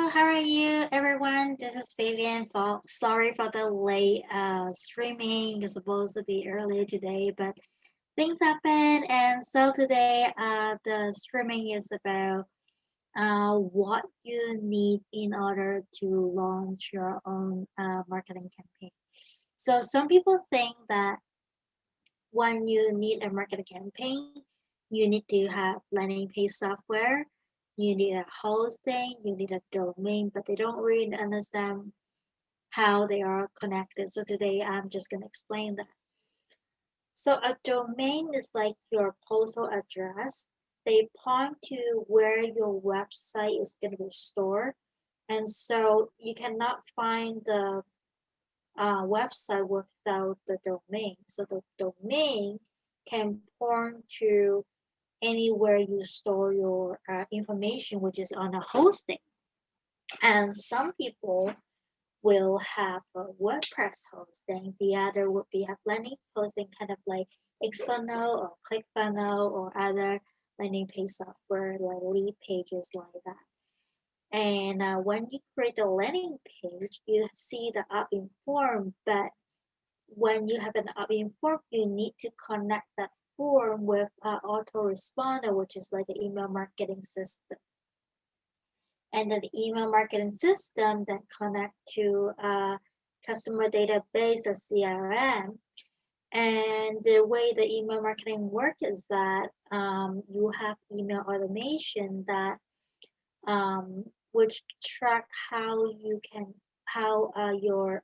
how are you, everyone? This is Vivian. Sorry for the late streaming. It's supposed to be early today, but things happen. And so today, the streaming is about what you need in order to launch your own marketing campaign. So some people think that when you need a marketing campaign, you need to have landing page software, you need a hosting, you need a domain, but they don't really understand how they are connected. So today I'm just going to explain that. So a domain is like your postal address. They point to where your website is going to be stored. And so you cannot find the website without the domain. So the domain can point to anywhere you store your information, which is on a hosting. And some people will have a WordPress hosting. The other would be a landing hosting, kind of like Xfunnel or ClickFunnels or other landing page software like lead pages like that. And when you create the landing page, you see the opt-in form, but when you have an opt-in form, you need to connect that form with an autoresponder, which is like an email marketing system. And then the email marketing system that connect to a customer database, the CRM. And the way the email marketing work is that you have email automation that which track how your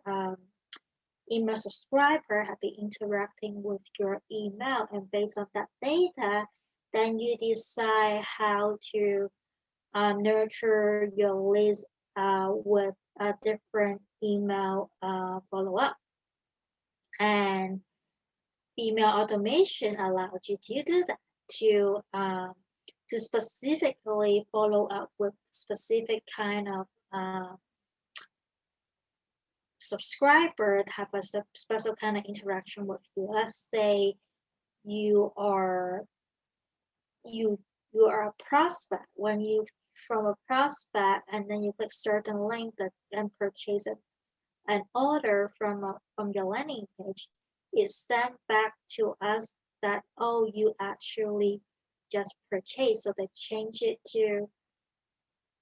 email subscriber have been interacting with your email, and based on that data, then you decide how to nurture your list with a different email follow-up. And email automation allows you to do that, to specifically follow up with specific kind of subscriber that have a special kind of interaction with you. Let's say you are a prospect. When you from a prospect and then you click certain link that and purchase an order from your landing page, it's sent back to us that, oh, you actually just purchased. So they change it to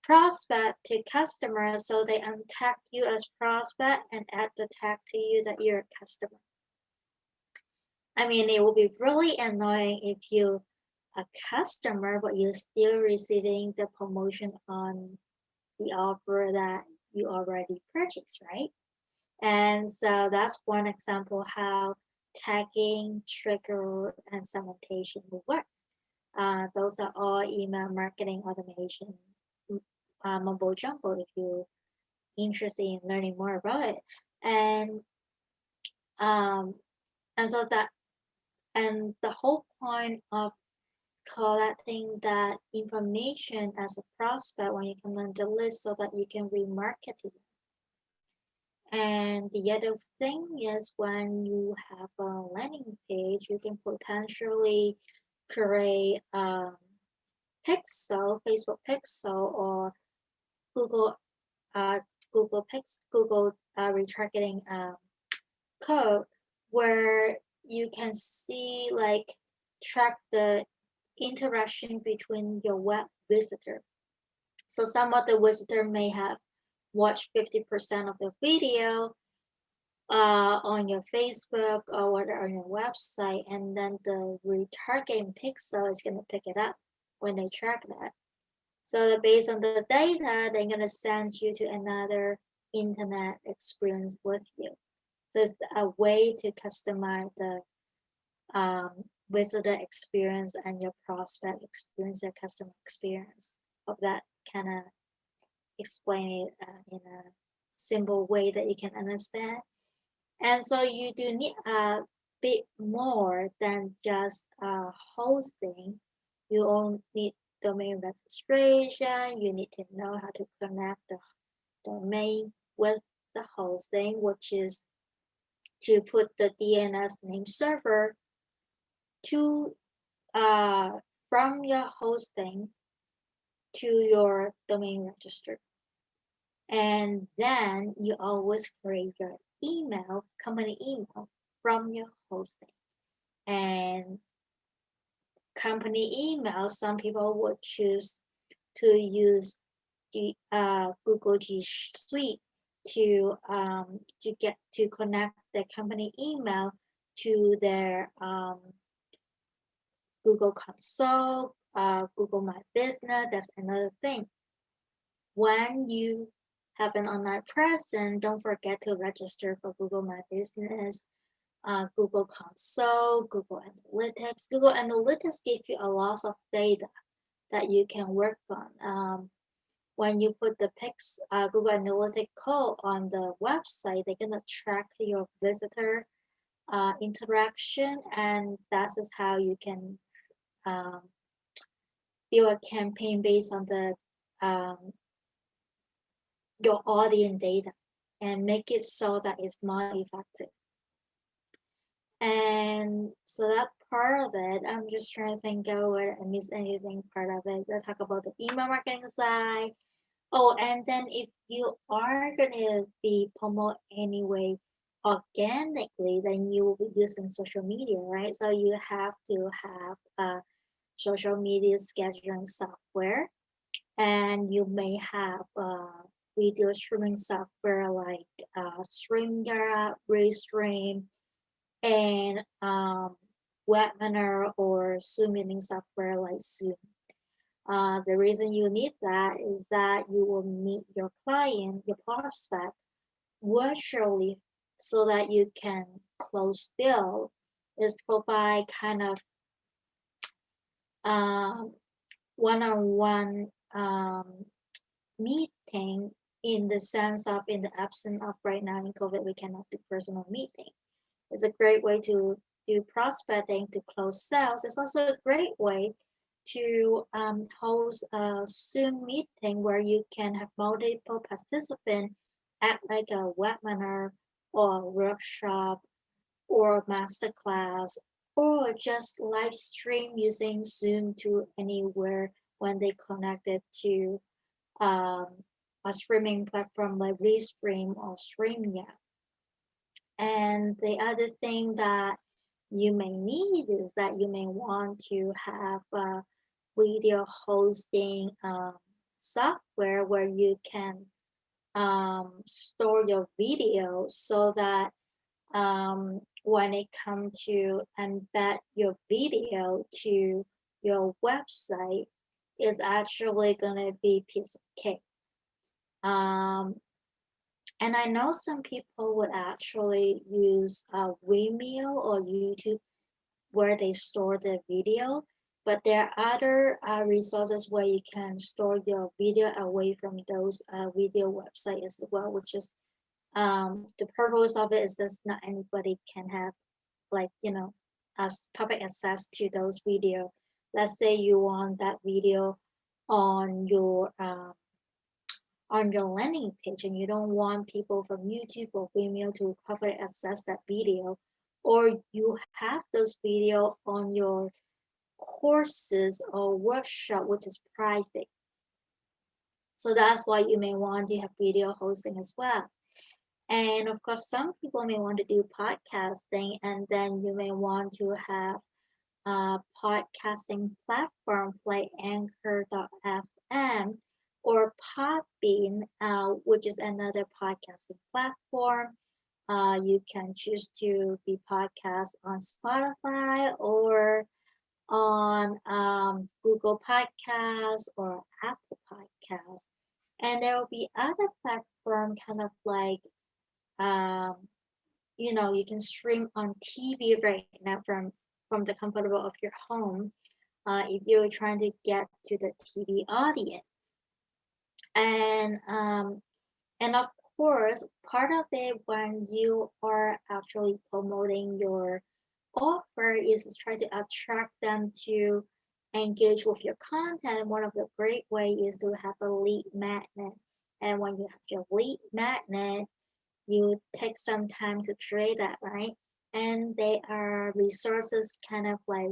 prospect to customer, so they untag you as prospect and add the tag to you that you're a customer. I mean, it will be really annoying if you a customer, but you're still receiving the promotion on the offer that you already purchased, right? And so that's one example how tagging, trigger, and segmentation will work. Those are all email marketing automation mumbo jumbo if you're interested in learning more about it. And so that, and the whole point of collecting that information as a prospect when you come on the list so that you can remarket it. And the other thing is when you have a landing page, you can potentially create pixel, Facebook pixel, or Google retargeting code, where you can see like track the interaction between your web visitor. So some of the visitor may have watched 50% of the video on your Facebook or whatever on your website, and then the retargeting pixel is going to pick it up when they track that. So based on the data, they're going to send you to another internet experience with you. So it's a way to customize the visitor experience and your prospect experience, your customer experience. Hope that kind of explain it in a simple way that you can understand. And so you do need a bit more than just hosting. You only need domain registration. You need to know how to connect the domain with the hosting, which is to put the DNS name server to from your hosting to your domain register. And then you always create your email, company email from your hosting. And company email, some people would choose to use the Google G Suite to get to connect the company email to their Google Console, Google My Business. That's another thing. When you have an online presence, don't forget to register for Google My Business, Google Console, Google Analytics. Google Analytics give you a lot of data that you can work on. When you put the Google Analytics code on the website, they're gonna track your visitor interaction, and that is how you can um, build a campaign based on the um, your audience data and make it so that it's not effective. And so that part of it, I'm just trying to think over and miss anything part of it. I talk about the email marketing side. Oh, and then if you are gonna be promote anyway organically, then you will be using social media, right? So you have to have a social media scheduling software, and you may have video streaming software like StreamYard, Restream, and webinar or Zoom meeting software like Zoom. The reason you need that is that you will meet your client, your prospect, virtually so that you can close deal. Is provide kind of um, one-on-one meeting in the sense of in the absence of right now in COVID, we cannot do personal meeting. It's a great way to do prospecting to close sales. It's also a great way to host a Zoom meeting where you can have multiple participants at like a webinar or a workshop or a masterclass or just live stream using Zoom to anywhere when they connected to um, a streaming platform like Restream or StreamYard. And the other thing that you may need is that you may want to have a video hosting software where you can store your video so that when it comes to embed your video to your website, is actually going to be piece of cake. And I know some people would actually use Vimeo or YouTube where they store their video, but there are other resources where you can store your video away from those video websites as well, which is the purpose of it is that not anybody can have like as public access to those video. Let's say you want that video on your landing page and you don't want people from YouTube or Vimeo to publicly access that video, or you have those video on your courses or workshop which is private. So that's why you may want to have video hosting as well. And of course, some people may want to do podcasting, and then you may want to have a podcasting platform like Anchor.fm or Podbean, which is another podcasting platform. You can choose to be podcast on Spotify or on Google Podcasts or Apple Podcasts. And there will be other platform kind of like um, you can stream on TV right now from the comfortable of your home if you're trying to get to the TV audience. And and of course, part of it when you are actually promoting your offer is to try to attract them to engage with your content. One of the great ways is to have a lead magnet. And when you have your lead magnet, you take some time to create that, right? And they are resources kind of like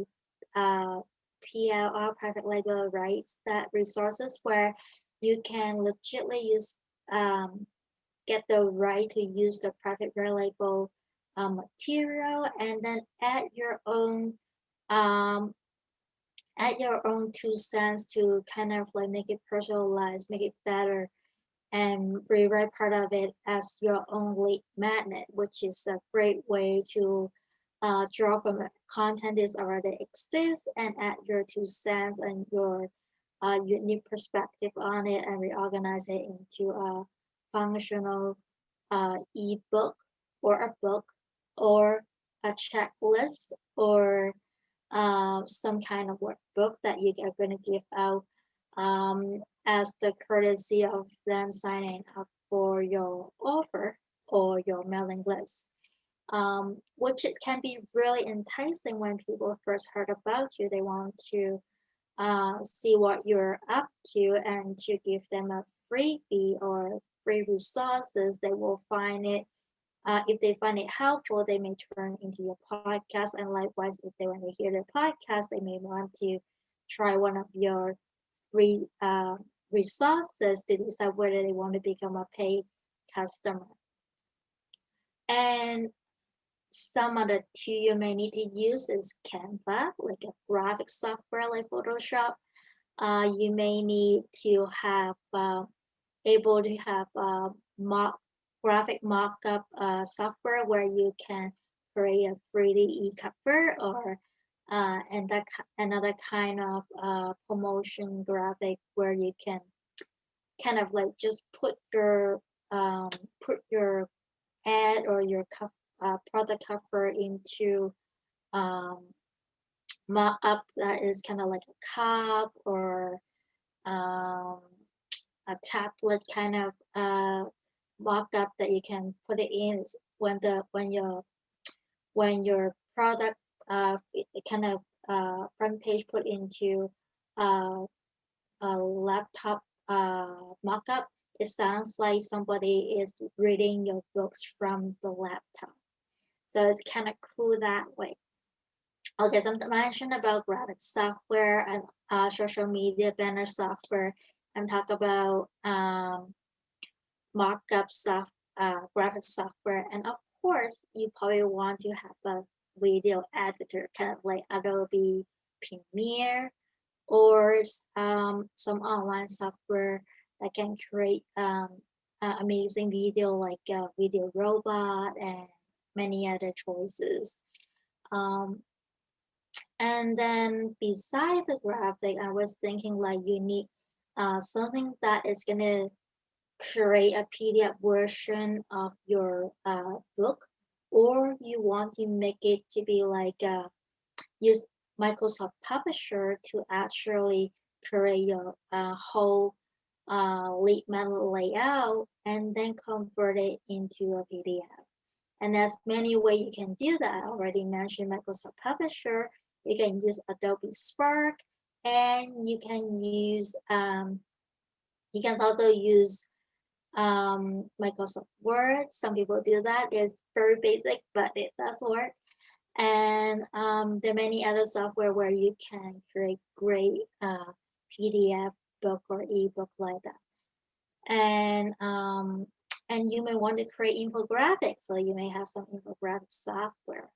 PLR, private label rights, that resources where you can legitimately use get the right to use the private red label material, and then um, add your own 2 cents to kind of like make it personalized, make it better, and rewrite part of it as your own lead magnet, which is a great way to draw from content that already exists and add your 2 cents and your unique perspective on it and reorganize it into a functional ebook or a book or a checklist or some kind of workbook that you are going to give out as the courtesy of them signing up for your offer or your mailing list. Which it can be really enticing when people first heard about you. They want to see what you're up to and to give them a freebie or free resources. They will find it if they find it helpful, they may turn into your podcast. And likewise, if they want to hear the podcast, they may want to try one of your free resources to decide whether they want to become a paid customer. And some other tool you may need to use is Canva, like a graphic software like Photoshop. You may need to have able to have graphic mockup software where you can create a 3D e-cover or and that another kind of promotion graphic where you can kind of like just put your ad or your product cover into mock up that is kind of like a cup or um, a tablet kind of mock-up that you can put it in when your product kind of front page put into a laptop mock-up. It sounds like somebody is reading your books from the laptop, so it's kind of cool that way. Okay, so I mentioned about graphic software and social media banner software. I'm talking about markup graphic software, and of course, you probably want to have a video editor, kind of like Adobe Premiere or some online software that can create amazing video like Video Robot and many other choices. Um, and then beside the graphic, I was thinking like you need something that is gonna create a PDF version of your book, or you want to make it to be like use Microsoft Publisher to actually create your whole lead manual layout and then convert it into a PDF. And there's many ways you can do that. I already mentioned Microsoft Publisher. You can use Adobe Spark, and you can also use Microsoft Word. Some people do that. It's very basic, but it does work. And there are many other software where you can create great PDF book or ebook like that. And you may want to create infographics, so you may have some infographic software.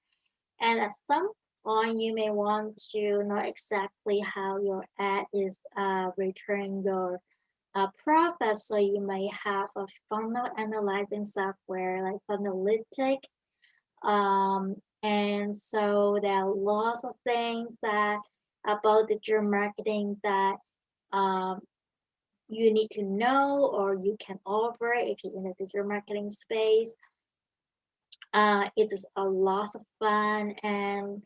And at some point, you may want to know exactly how your ad is returning your profit. So you may have a funnel analyzing software like Funnelytic. And so there are lots of things that about digital marketing that you need to know or you can offer if you're in the digital marketing space. It is a lot of fun, and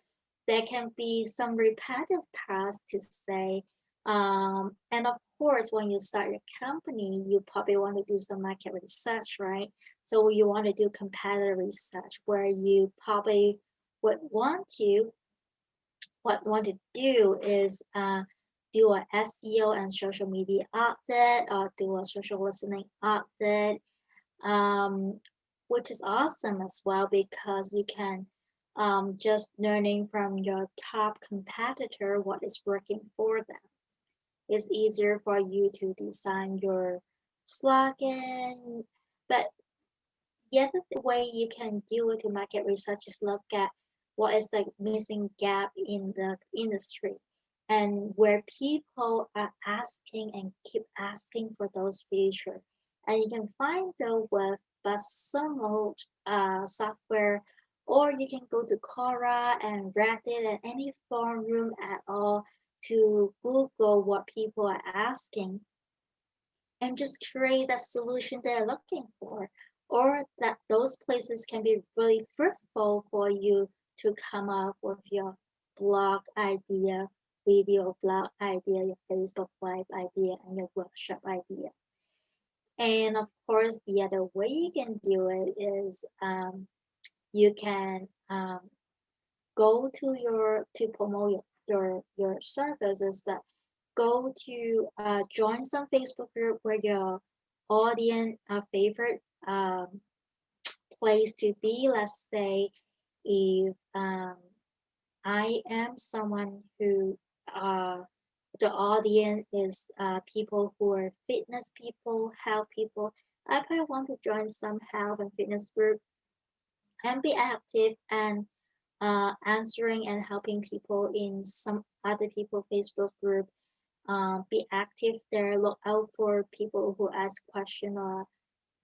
there can be some repetitive tasks to say. And of course, when you start your company, you probably want to do some market research, right? So you want to do competitor research where you probably would want to do is do a SEO and social media audit or do a social listening audit, which is awesome as well because you can just learning from your top competitor what is working for them. It's easier for you to design your slogan. But the other way you can do it to market research is look at what is the missing gap in the industry and where people are asking and keep asking for those features. And you can find them with Buzzsumo software, or you can go to Quora and Reddit and any forum room at all to Google what people are asking and just create a solution they're looking for, or that those places can be really fruitful for you to come up with your blog idea, video blog idea, your Facebook Live idea, and your workshop idea. And of course, the other way you can do it is you can go to your to promote your services that go to join some Facebook group where your audience favorite place to be. Let's say if I am someone who the audience is people who are fitness people, health people. I probably want to join some health and fitness group and be active and answering and helping people in some other people Facebook group. Be active there. Look out for people who ask question or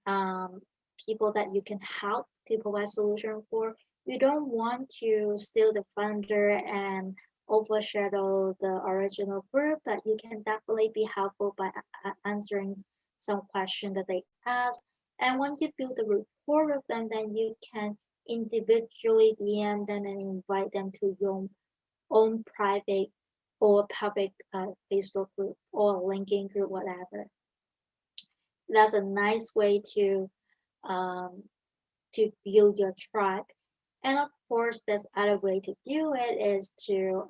um, people that you can help to provide solution for. You don't want to steal the thunder and overshadow the original group, but you can definitely be helpful by answering some question that they ask. And once you build a rapport with them, then you can individually DM them and invite them to your own private or public Facebook group or LinkedIn group, whatever. That's a nice way um, to build your tribe. And of course, there's other way to do it is to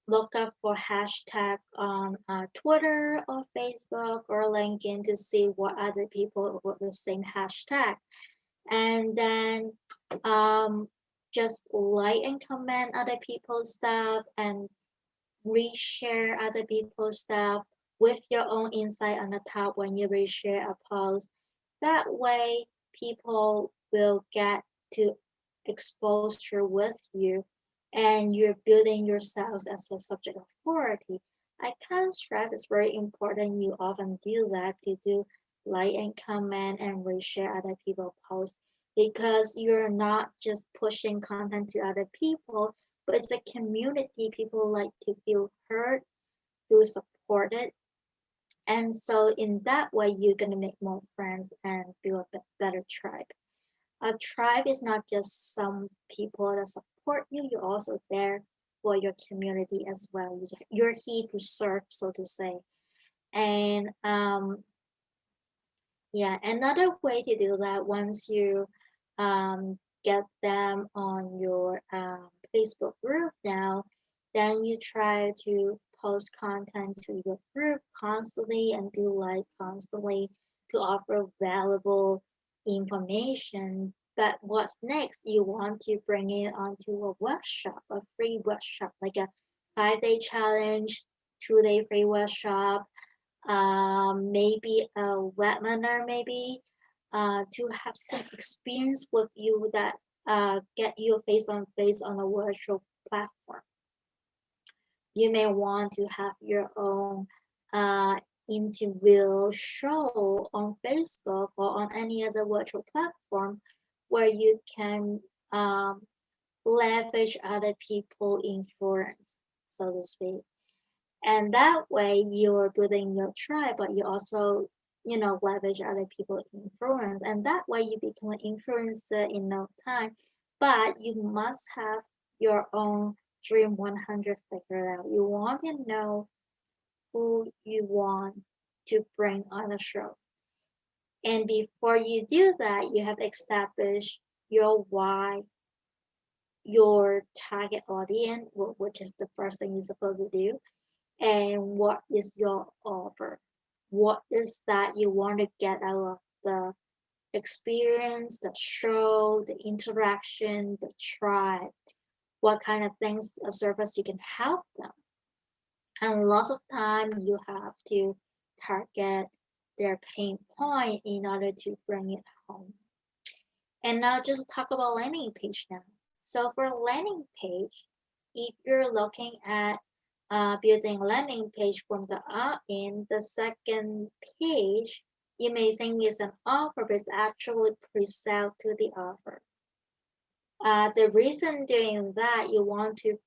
look up for hashtag on Twitter or Facebook or LinkedIn to see what other people with the same hashtag. And then um, just like and comment other people's stuff and reshare other people's stuff with your own insight on the top when you reshare a post. That way, people will get to exposure with you and you're building yourselves as a subject authority. I can't stress it's very important you often do that to do like and comment and reshare other people's posts because you're not just pushing content to other people, but it's a community. People like to feel heard, feel supported. And so in that way, you're going to make more friends and build a better tribe. A tribe is not just some people that support you, you're also there for your community as well. You're here to serve, so to say. And yeah, another way to do that once you get them on your Facebook group now, then you try to post content to your group constantly and do like constantly to offer valuable information. But what's next? You want to bring it onto a workshop, a free workshop, like a 5-day challenge, 2-day free workshop, maybe a webinar, maybe to have some experience with you that get you face on a virtual platform. You may want to have your own interview show on Facebook or on any other virtual platform where you can leverage other people influence, so to speak. And that way you're building your tribe, but you also leverage other people influence, and that way you become an influencer in no time. But you must have your own dream 100 figured out. You want to know who you want to bring on the show, and before you do that you have established your why, your target audience, which is the first thing you're supposed to do, and what is your offer. What is that you want to get out of the experience, the show, the interaction, the tribe? What kind of things, a service you can help them? And lots of time you have to target their pain point in order to bring it home. And now just talk about landing page now. So for landing page, if you're looking at building landing page from the in the second page, you may think it's an offer, but it's actually pre-sale to the offer. The reason doing that, you want to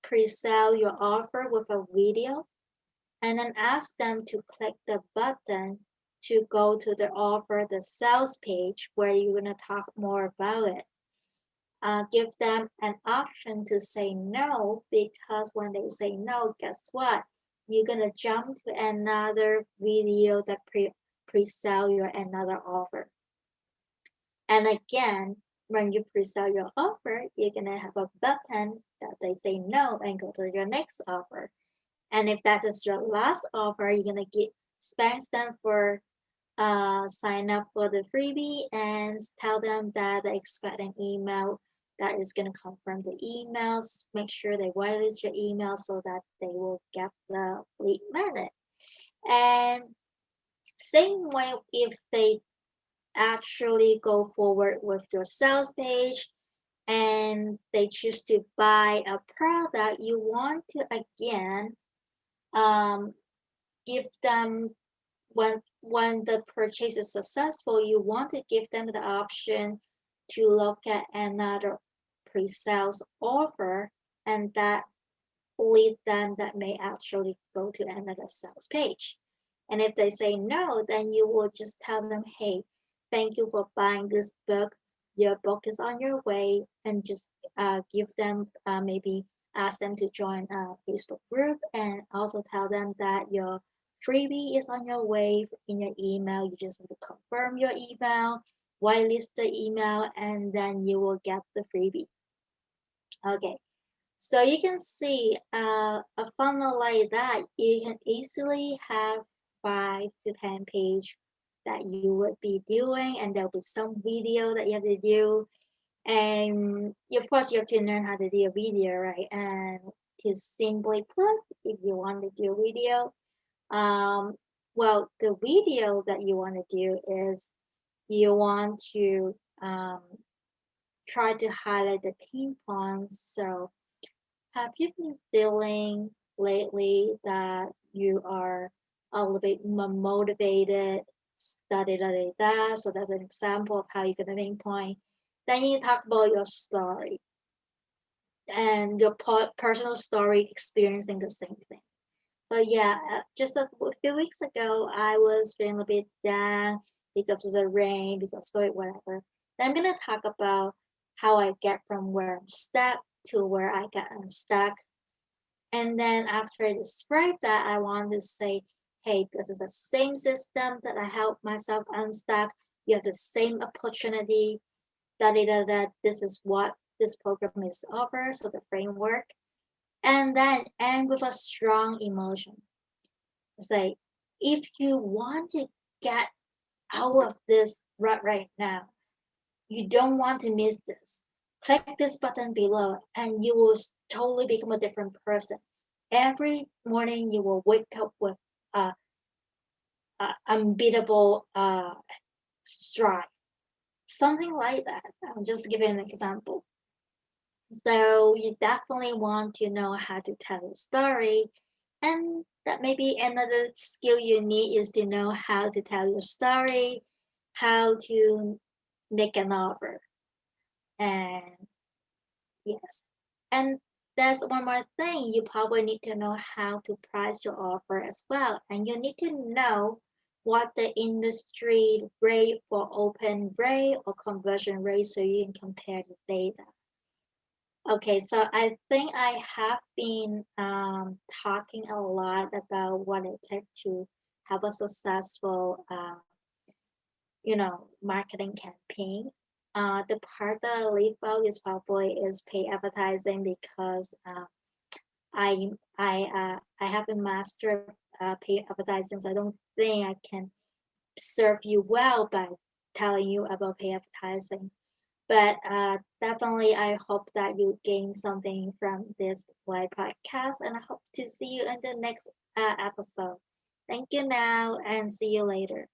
pre-sell your offer with a video and then ask them to click the button to go to the offer, the sales page where you're going to talk more about it. Give them an option to say no, because when they say no, guess what? You're going to jump to another video that pre-sell your another offer. And again, when you pre-sell your offer, you're going to have a button that they say no and go to your next offer. And if that is your last offer, you're going to thanks them for sign up for the freebie and tell them that they expect an email that is going to confirm the emails. Make sure they whitelist your email so that they will get the lead magnet. And same way, if they actually go forward with your sales page and they choose to buy a product, you want to again give them, when the purchase is successful, you want to give them the option to look at another pre-sales offer, and that lead them that may actually go to another sales page. And if they say no, then you will just tell them, hey, thank you for buying this book. Your book is on your way, and just give them maybe ask them to join a Facebook group, and also tell them that your freebie is on your way in your email. You just need to confirm your email, whitelist the email, and then you will get the freebie. Okay, so you can see a funnel like that, you can easily have 5 to 10 page that you would be doing, and there'll be some video that you have to do. And of course, you have to learn how to do a video, right? And to simply put, if you want to do a video, well, the video that you want to do is you want to try to highlight the pain points. So have you been feeling lately that you are a little bit more motivated? Da da da da da. So that's an example of how you get the main point. Then you talk about your story and your personal story experiencing the same thing. So yeah, just a few weeks ago, I was feeling a bit down because of the rain, because of it, whatever. Then I'm gonna talk about how I get from where I'm stuck to where I get unstuck. And then after I describe that, I want to say, hey, this is the same system that I helped myself unstuck. You have the same opportunity. Da da da da. This is what this program is offer. So the framework, and then end with a strong emotion. Say, if you want to get out of this rut right now, you don't want to miss this. Click this button below, and you will totally become a different person. Every morning, you will wake up with unbeatable strive, something like that. I'm just giving an example. So you definitely want to know how to tell a story, and that maybe another skill you need is to know how to tell your story, how to make an offer. And yes, and there's one more thing, you probably need to know how to price your offer as well, and you need to know what the industry rate for open rate or conversion rate so you can compare the data. Okay, so I think I have been talking a lot about what it takes to have a successful, marketing campaign. The part that I leave out is probably is pay advertising, because I haven't mastered pay advertising. So I don't think I can serve you well by telling you about pay advertising. But definitely, I hope that you gain something from this live podcast, and I hope to see you in the next episode. Thank you now and see you later.